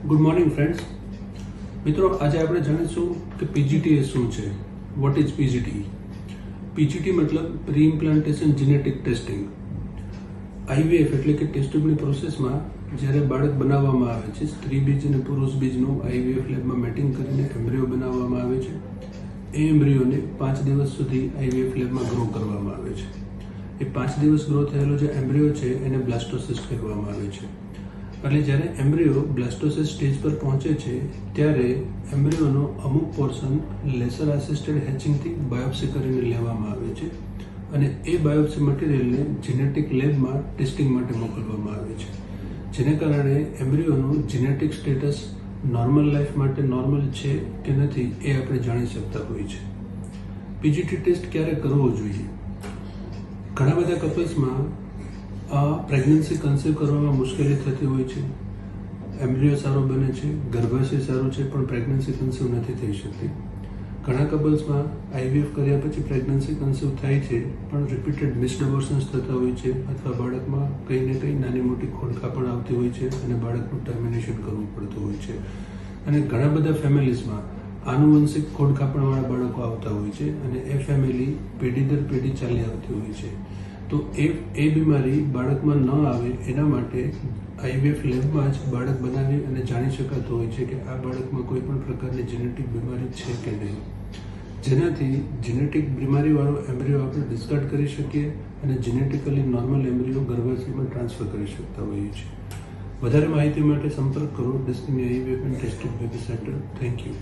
Good morning friends. મિત્રો, આજે આપણે જાણીશું કે પીજીટી શું છે. What is PGT? પીજીટી મતલબ pre implantation genetic testing. IVF એટલે કે ટેસ્ટ ટ્યુબની પ્રોસેસમાં જ્યારે બાળક બનાવવામાં આવે છે, સ્ત્રી બીજ અને પુરુષ બીજનું આઈવીએફ લેબમાં મેટિંગ કરીને એમ્બ્રિયો બનાવવામાં આવે છે. એ એમ્બ્રિયોને 5 દિવસ સુધી આઈવીએફ લેબમાં ગ્રો કરવામાં આવે છે. એ 5 દિવસ ગ્રો થયેલો જે એમ્બ્રિયો છે એને બ્લાસ્ટોસિસ્ટ કહેવામાં આવે છે. એટલે જ્યારે એમ્બ્રિયો બ્લાસ્ટોસિસ સ્ટેજ પર પહોંચે છે ત્યારે એમ્બ્રિયોનો અમુક પોર્શન લેસર આસિસ્ટેડ હેચિંગથી બાયોપ્સી કરીને લેવામાં આવે છે અને એ બાયોપ્સી મટીરિયલને જેનેટિક લેબમાં ટેસ્ટિંગ માટે મોકલવામાં આવે છે, જેને કારણે એમ્બ્રિયોનું જેનેટિક સ્ટેટસ નોર્મલ લાઈફ માટે નોર્મલ છે કે નથી એ આપણે જાણી શકતા હોઈએ છીએ. પીજીટી ટેસ્ટ ક્યારે કરવો જોઈએ? ઘણા બધા કપલ્સમાં પ્રેગ્નન્સી કન્સીવ કરવામાં મુશ્કેલી થતી હોય છે. એમ્બ્રિયો સારો બને છે, ગર્ભાશય સારું છે, પણ પ્રેગ્નન્સી કન્સીવ નથી થઈ શકતી. ઘણા કપલ્સમાં આઈવીએફ કર્યા પછી પ્રેગ્નન્સી કન્સીવ થાય છે, પણ રિપીટેડ મિસ્ડ અબોર્શન્સ થતા હોય છે અથવા બાળકમાં કંઈ ને કંઈ નાની મોટી ખોડખાં પણ આવતી હોય છે અને બાળકનું ટર્મિનેશન કરવું પડતું હોય છે. અને ઘણા બધા ફેમિલીઝમાં આનુવંશિક ખોડખાપણવાળા બાળકો આવતા હોય છે અને એ ફેમિલી પેઢી દર પેઢી ચાલી આવતી હોય છે. તો એ બીમારી બાળકમાં ન આવે એના માટે આઈવીએફ લેબમાં જ બાળક બનાવી અને જાણી શકાતું હોય છે કે આ બાળકમાં કોઈ પણ પ્રકારની જેનેટિક બીમારી છે કે નહીં, જેનાથી જેનેટિક બીમારીવાળો એમ્બ્રિયો આપણે ડિસ્કાર્ડ કરી શકીએ અને જેનેટિકલી નોર્મલ એમ્બ્રિયો ગર્ભાશયમાં ટ્રાન્સફર કરી શકતા હોઈએ છીએ. વધારે માહિતી માટે સંપર્ક કરો destiny IVF and testing baby centre. Thank you.